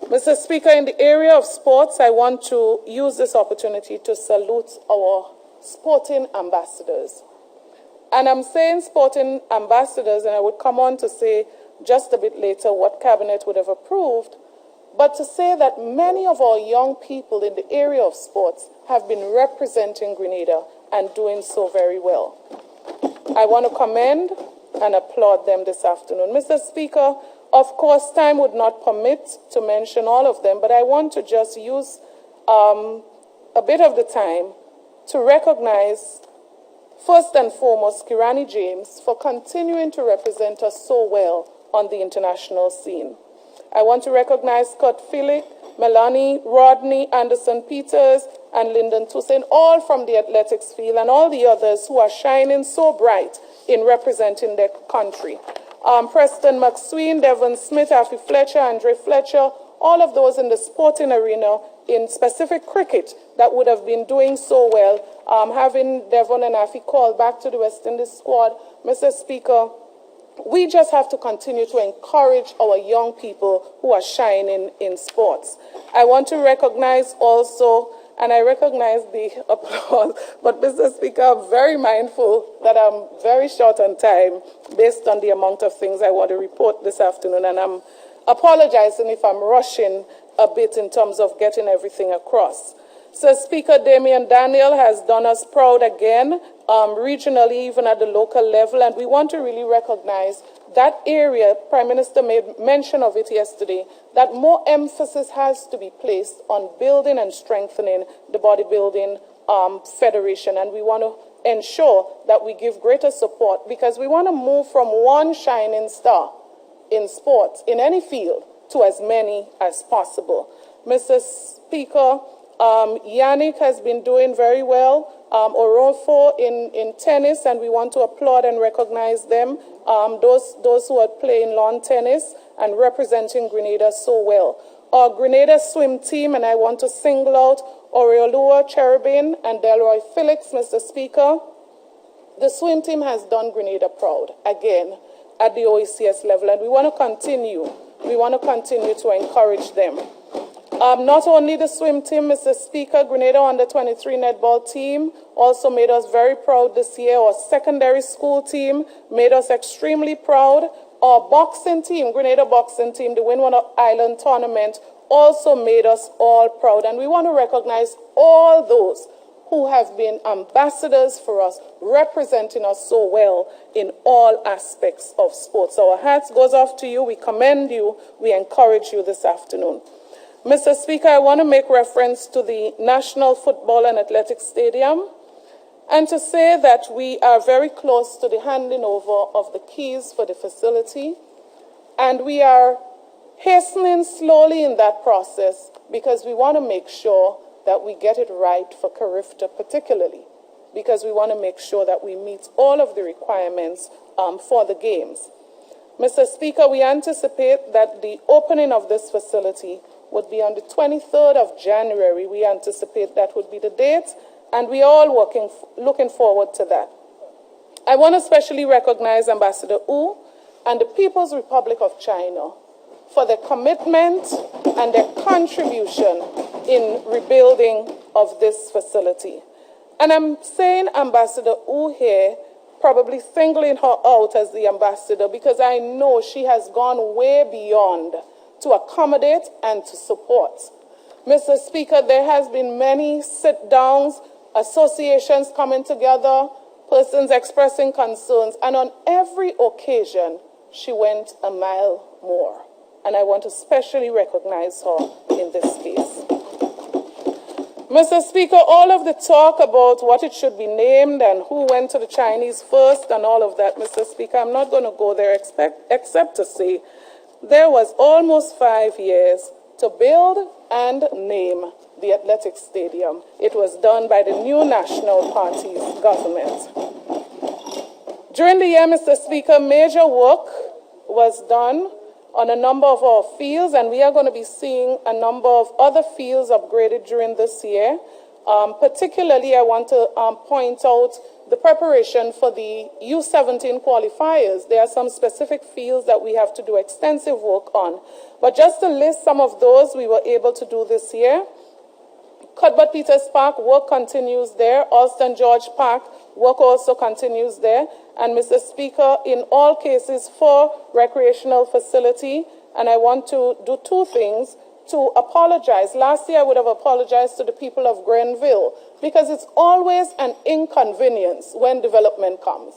Mr. Speaker, in the area of sports, I want to use this opportunity to salute our sporting ambassadors. And I'm saying sporting ambassadors, and I would come on to say just a bit later what Cabinet would have approved, but to say that many of our young people in the area of sports have been representing Grenada and doing so very well. I want to commend and applaud them this afternoon. Mr. Speaker, of course, time would not permit to mention all of them, but I want to just use a bit of the time to recognize, first and foremost, Kirani James for continuing to represent us so well on the international scene. I want to recognize Scott Phillick, Melanie, Rodney, Anderson Peters, and Lyndon Toussaint, all from the athletics field, and all the others who are shining so bright in representing their country. Preston McSween, Devon Smith, Affy Fletcher, Andre Fletcher, all of those in the sporting arena, in specific cricket, that would have been doing so well. Having Devon and Affy called back to the West Indies squad, Mr. Speaker, we just have to continue to encourage our young people who are shining in sports. I want to recognize also, and I recognize the applause, but Mr. Speaker, I'm very mindful that I'm very short on time based on the amount of things I want to report this afternoon, and I'm apologizing if I'm rushing a bit in terms of getting everything across. So Speaker Damian Daniel has done us proud again, regionally, even at the local level, and we want to really recognize that area. Prime Minister made mention of it yesterday, that more emphasis has to be placed on building and strengthening the bodybuilding federation, and we want to ensure that we give greater support, because we want to move from one shining star in sports, in any field, to as many as possible. Mr. Speaker, Yannick has been doing very well, Orofo in tennis, and we want to applaud and recognize them, those who are playing lawn tennis and representing Grenada so well. Our Grenada swim team, and I want to single out Aureolua Cherubin and Delroy Felix, Mr. Speaker. The swim team has done Grenada proud, again, at the OECS level, and we want to continue. We want to continue to encourage them. Not only the swim team, Mr. Speaker, Grenada under-23 netball team also made us very proud this year. Our secondary school team made us extremely proud. Our boxing team, Grenada boxing team, the Windward Island tournament, also made us all proud. And we want to recognize all those who have been ambassadors for us, representing us so well in all aspects of sports. Our hats goes off to you. We commend you. We encourage you this afternoon. Mr. Speaker, I want to make reference to the National Football and Athletics Stadium and to say that we are very close to the handing over of the keys for the facility, and we are hastening slowly in that process because we want to make sure that we get it right for Carifta particularly, because we want to make sure that we meet all of the requirements for the games. Mr. Speaker, we anticipate that the opening of this facility would be on the 23rd of January. We anticipate that would be the date, and we are all looking forward to that. I want to especially recognize Ambassador Wu and the People's Republic of China for their commitment and their contribution in rebuilding of this facility. And I'm saying Ambassador Wu here, probably singling her out as the ambassador, because I know she has gone way beyond to accommodate and to support. Mr. Speaker, there has been many sit-downs, associations coming together, persons expressing concerns, and on every occasion, she went a mile more. And I want to especially recognize her in this case. Mr. Speaker, all of the talk about what it should be named and who went to the Chinese first and all of that, Mr. Speaker, I'm not going to go there except to say there was almost 5 years to build and name the Athletics Stadium. It was done by the new National Party's government. During the year, Mr. Speaker, major work was done on a number of our fields, and we are going to be seeing a number of other fields upgraded during this year. Particularly, I want to point out the preparation for the U17 qualifiers. There are some specific fields that we have to do extensive work on. But just to list some of those we were able to do this year. Cuthbert Peters Park, work continues there. Alston George Park, work also continues there. And Mr. Speaker, in all cases for recreational facility, and I want to do two things. To apologize. Last year I would have apologized to the people of Grenville because it's always an inconvenience when development comes.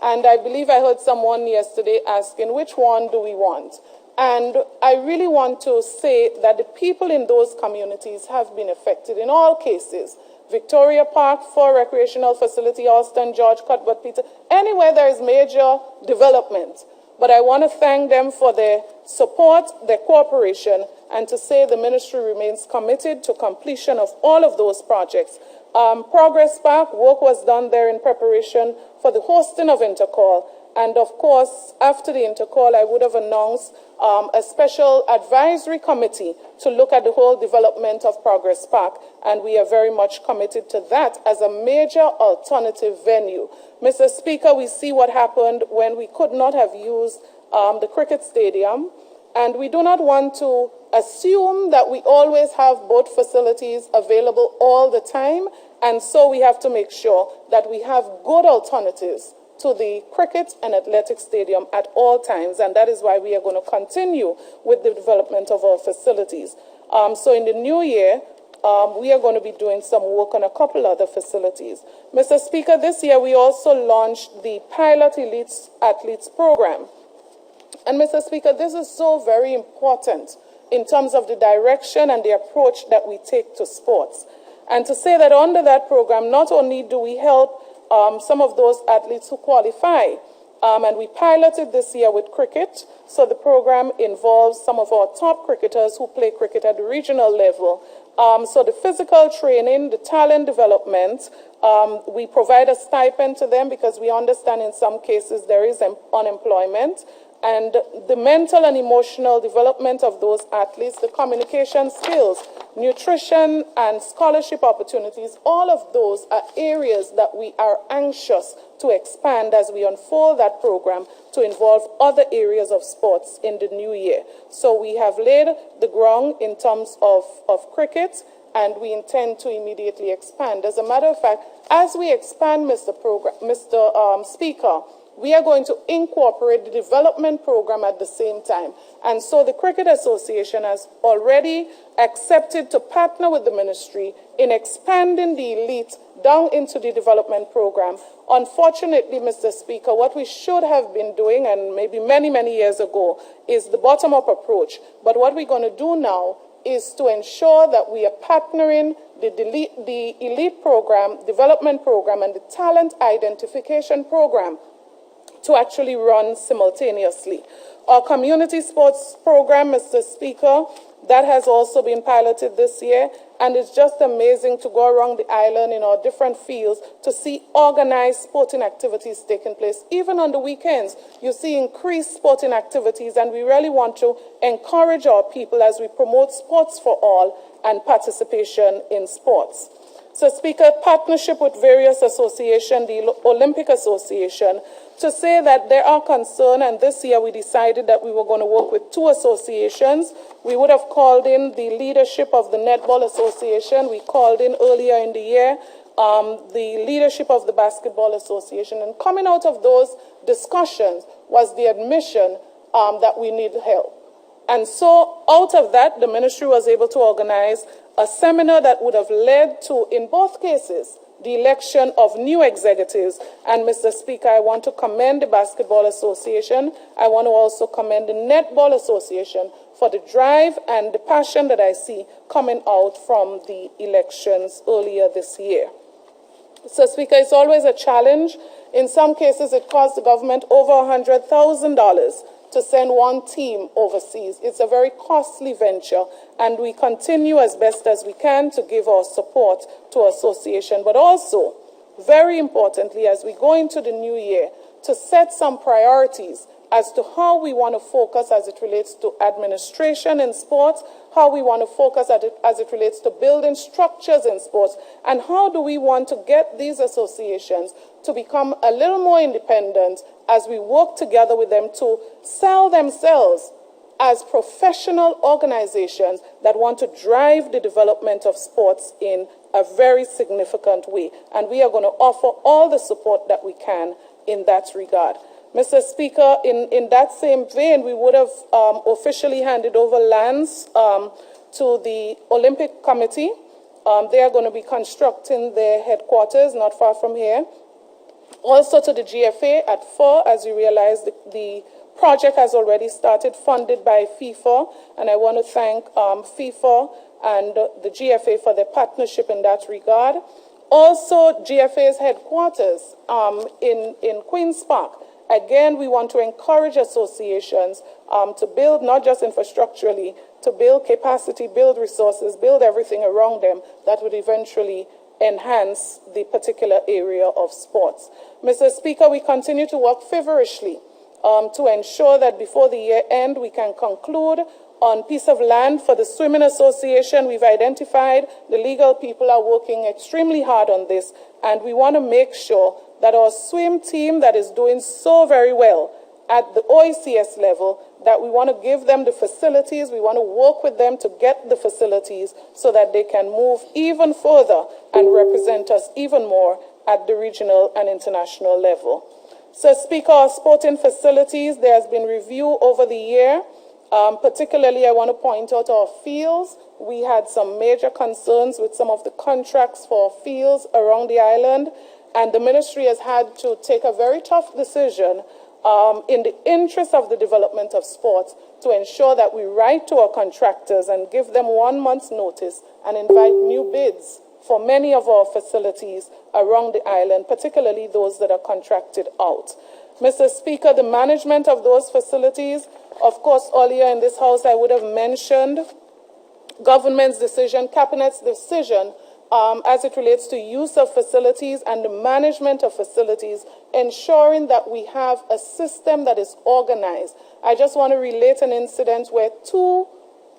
And I believe I heard someone yesterday asking, which one do we want? And I really want to say that the people in those communities have been affected in all cases. Victoria Park for recreational facility, Alston, George, Cuthbert, Peter, anywhere there is major development. But I want to thank them for their support, their cooperation, and to say the ministry remains committed to completion of all of those projects. Progress Park, work was done there in preparation for the hosting of Intercall. And of course, after the Intercall, I would have announced a special advisory committee to look at the whole development of Progress Park. And we are very much committed to that as a major alternative venue. Mr. Speaker, we see what happened when we could not have used the cricket stadium. And we do not want to assume that we always have both facilities available all the time. And so we have to make sure that we have good alternatives to the cricket and athletic stadium at all times, and that is why we are going to continue with the development of our facilities. So in the new year, we are going to be doing some work on a couple other facilities. Mr. Speaker, this year we also launched the Pilot Elite Athletes Program. And Mr. Speaker, this is so very important in terms of the direction and the approach that we take to sports. And to say that under that program, not only do we help some of those athletes who qualify, and we piloted this year with cricket. So the program involves some of our top cricketers who play cricket at the regional level. So the physical training, the talent development, we provide a stipend to them because we understand in some cases there is unemployment. And the mental and emotional development of those athletes, the communication skills, nutrition and scholarship opportunities, all of those are areas that we are anxious to expand as we unfold that program to involve other areas of sports in the new year. So we have laid the ground in terms of cricket, and we intend to immediately expand. As a matter of fact, as we expand, Mr. Speaker, we are going to incorporate the development program at the same time. And so the Cricket Association has already accepted to partner with the ministry in expanding the elite down into the development program. Unfortunately, Mr. Speaker, what we should have been doing, and maybe many, many years ago, is the bottom-up approach. But what we're going to do now is to ensure that we are partnering the elite program, development program, and the talent identification program to actually run simultaneously. Our community sports program, Mr. Speaker, that has also been piloted this year, and it's just amazing to go around the island in our different fields to see organized sporting activities taking place. Even on the weekends, you see increased sporting activities, and we really want to encourage our people as we promote sports for all and participation in sports. So, Speaker, partnership with various associations, the Olympic Association, to say that there are concerns, and this year we decided that we were going to work with two associations. We would have called in the leadership of the Netball Association. We called in earlier in the year the leadership of the Basketball Association. And coming out of those discussions was the admission that we need help. And so out of that, the ministry was able to organize a seminar that would have led to, in both cases, the election of new executives. And Mr. Speaker, I want to commend the Basketball Association. I want to also commend the Netball Association for the drive and the passion that I see coming out from the elections earlier this year. So, Speaker, it's always a challenge. In some cases, it costs the government over $100,000 to send one team overseas. It's a very costly venture, and we continue as best as we can to give our support to our association, but also, very importantly, as we go into the new year, to set some priorities as to how we want to focus as it relates to administration in sports, how we want to focus as it relates to building structures in sports, and how do we want to get these associations to become a little more independent as we work together with them to sell themselves as professional organizations that want to drive the development of sports in a very significant way. And we are going to offer all the support that we can in that regard. Mr. Speaker, in that same vein, we would have officially handed over lands to the Olympic Committee. They are going to be constructing their headquarters not far from here. Also to the GFA at 4, as you realize, the project has already started, funded by FIFA, and I want to thank FIFA and the GFA for their partnership in that regard. Also, GFA's headquarters in Queen's Park. Again, we want to encourage associations to build not just infrastructurally, to build capacity, build resources, build everything around them that would eventually enhance the particular area of sports. Mr. Speaker, we continue to work feverishly to ensure that before the year end we can conclude on piece of land for the Swimming Association. We've identified the legal people are working extremely hard on this, and we want to make sure that our swim team that is doing so very well at the OECS level, that we want to give them the facilities, we want to work with them to get the facilities so that they can move even further and represent us even more at the regional and international level. So, Speaker, our sporting facilities, there has been review over the year. Particularly, I want to point out our fields. We had some major concerns with some of the contracts for fields around the island, and the ministry has had to take a very tough decision in the interest of the development of sports to ensure that we write to our contractors and give them 1 month's notice and invite new bids for many of our facilities around the island, particularly those that are contracted out. Mr. Speaker, the management of those facilities, of course, earlier in this House, I would have mentioned government's decision, cabinet's decision, as it relates to use of facilities and the management of facilities, ensuring that we have a system that is organized. I just want to relate an incident where 2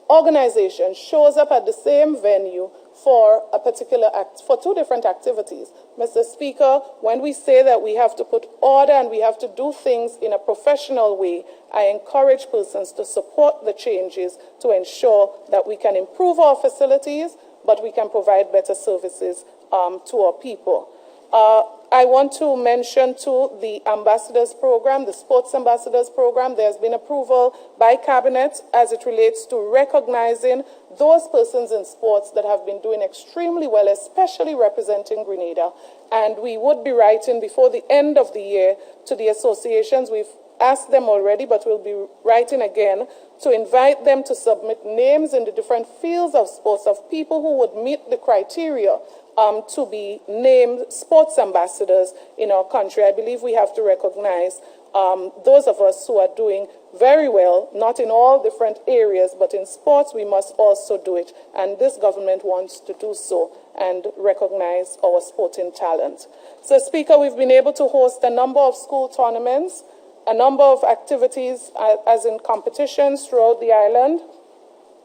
organizations shows up at the same venue for a particular for 2 different activities. Mr. Speaker, when we say that we have to put order and we have to do things in a professional way, I encourage persons to support the changes to ensure that we can improve our facilities, but we can provide better services to our people. I want to mention too the ambassadors program, the sports ambassadors program. There's been approval by cabinet as it relates to recognizing those persons in sports that have been doing extremely well, especially representing Grenada. And we would be writing before the end of the year to the associations. We've asked them already, but we'll be writing again to invite them to submit names in the different fields of sports of people who would meet the criteria to be named sports ambassadors in our country. I believe we have to recognize those of us who are doing very well, not in all different areas, but in sports we must also do it. And this government wants to do so and recognize our sporting talent. So, Speaker, we've been able to host a number of school tournaments, a number of activities as in competitions throughout the island,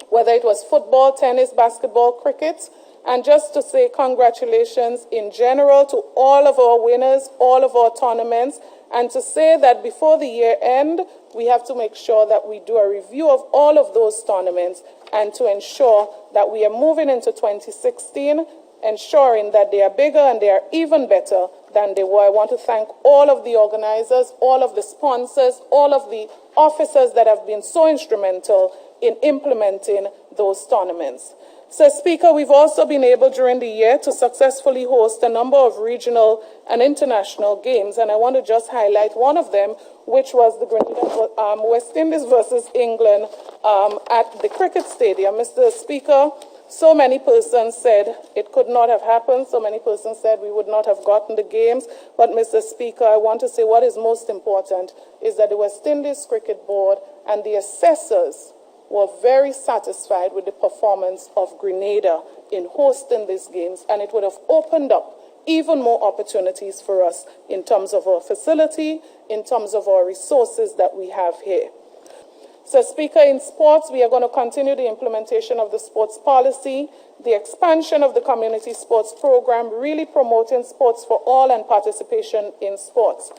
whether it was football, tennis, basketball, cricket. And just to say congratulations in general to all of our winners, all of our tournaments, and to say that before the year end, we have to make sure that we do a review of all of those tournaments and to ensure that we are moving into 2016, ensuring that they are bigger and they are even better than they were. I want to thank all of the organizers, all of the sponsors, all of the officers that have been so instrumental in implementing those tournaments. So, Speaker, we've also been able during the year to successfully host a number of regional and international games, and I want to just highlight one of them, which was the Grenada West Indies versus England at the cricket stadium. Mr. Speaker, so many persons said it could not have happened. So many persons said we would not have gotten the games. But, Mr. Speaker, I want to say what is most important is that the West Indies Cricket Board and the assessors were very satisfied with the performance of Grenada in hosting these games, and it would have opened up even more opportunities for us in terms of our facility, in terms of our resources that we have here. So, Speaker, in sports, we are going to continue the implementation of the sports policy, the expansion of the community sports program, really promoting sports for all and participation in sports.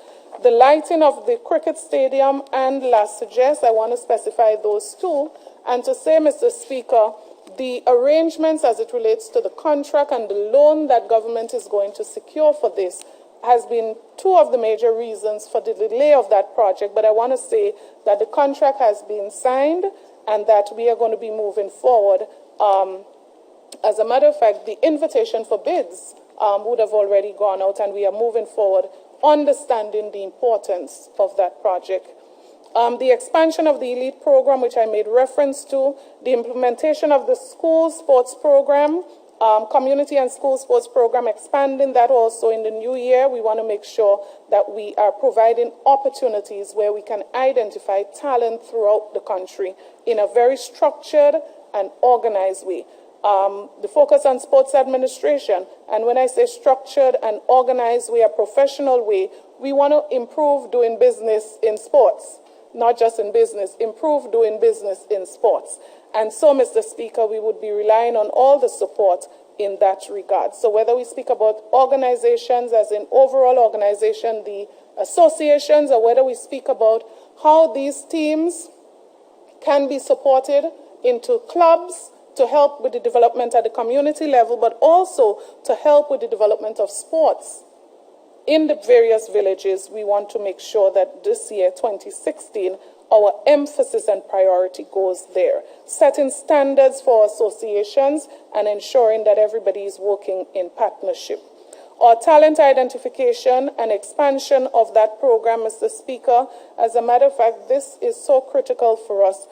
The lighting of the cricket stadium and last suggest, I want to specify those two, and to say, Mr. Speaker, the arrangements as it relates to the contract and the loan that government is going to secure for this has been two of the major reasons for the delay of that project. But I want to say that the contract has been signed and that we are going to be moving forward. As a matter of fact, the invitation for bids would have already gone out, and we are moving forward, understanding the importance of that project. The expansion of the elite program, which I made reference to, the implementation of the school sports program, community and school sports program, expanding that also in the new year. We want to make sure that we are providing opportunities where we can identify talent throughout the country in a very structured and organized way. The focus on sports administration, and when I say structured and organized way, a professional way, we want to improve doing business in sports, not just in business, improve doing business in sports. And so, Mr. Speaker, we would be relying on all the support in that regard. So whether we speak about organizations as in overall organization, the associations, or whether we speak about how these teams can be supported into clubs to help with the development at the community level, but also to help with the development of sports in the various villages, we want to make sure that this year, 2016, our emphasis and priority goes there, setting standards for associations and ensuring that everybody is working in partnership. Our talent identification and expansion of that program, Mr. Speaker, as a matter of fact, this is so critical for us.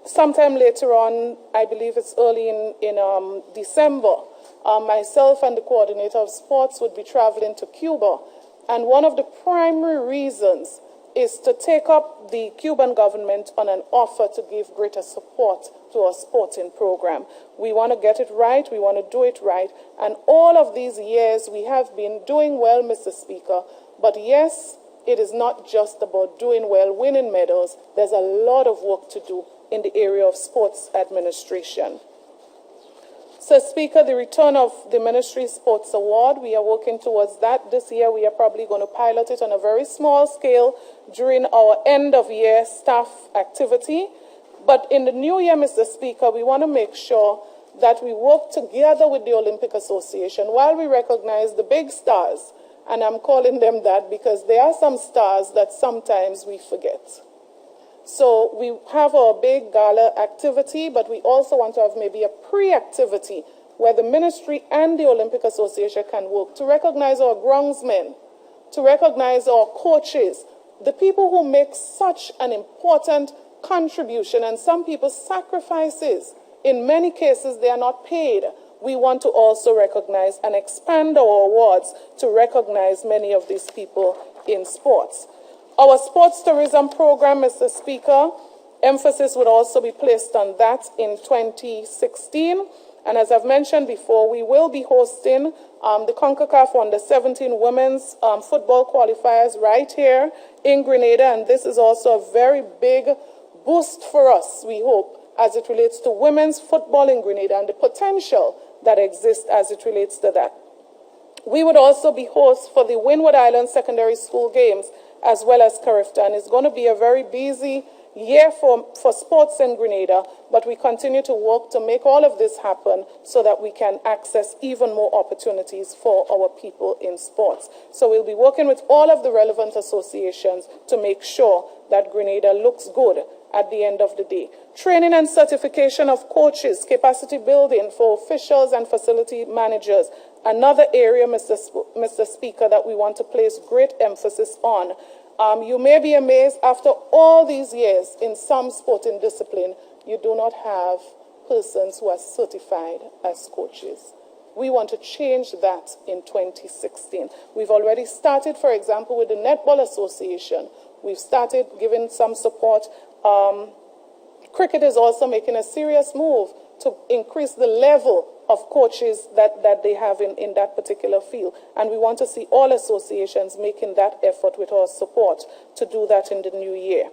Sometime later on, I believe it's early in December, myself and the coordinator of sports would be traveling to Cuba. And one of the primary reasons is to take up the Cuban government on an offer to give greater support to our sporting program. We want to get it right. We want to do it right. And all of these years, we have been doing well, Mr. Speaker. But yes, it is not just about doing well, winning medals. There's a lot of work to do in the area of sports administration. So, Speaker, the return of the Ministry Sports Award, we are working towards that. This year, we are probably going to pilot it on a very small scale during our end-of-year staff activity. But in the new year, Mr. Speaker, we want to make sure that we work together with the Olympic Association while we recognize the big stars. And I'm calling them that because there are some stars that sometimes we forget. So we have our big gala activity, but we also want to have maybe a pre-activity where the ministry and the Olympic Association can work to recognize our groundsmen, to recognize our coaches, the people who make such an important contribution, and some people's sacrifices. In many cases, they are not paid. We want to also recognize and expand our awards to recognize many of these people in sports. Our sports tourism program, Mr. Speaker, emphasis would also be placed on that in 2016. And as I've mentioned before, we will be hosting the CONCACAF Under-17 Women's Football Qualifiers right here in Grenada. And this is also a very big boost for us, we hope, as it relates to women's football in Grenada and the potential that exists as it relates to that. We would also be hosts for the Windward Island Secondary School Games, as well as Carifta. And it's going to be a very busy year for sports in Grenada, but we continue to work to make all of this happen so that we can access even more opportunities for our people in sports. So we'll be working with all of the relevant associations to make sure that Grenada looks good at the end of the day. Training and certification of coaches, capacity building for officials and facility managers. Another area, Mr. Speaker, that we want to place great emphasis on. You may be amazed, after all these years in some sporting discipline, you do not have persons who are certified as coaches. We want to change that in 2016. We've already started, for example, with the Netball Association. We've started giving some support. Cricket is also making a serious move to increase the level of coaches that they have in that particular field. And we want to see all associations making that effort with our support to do that in the new year.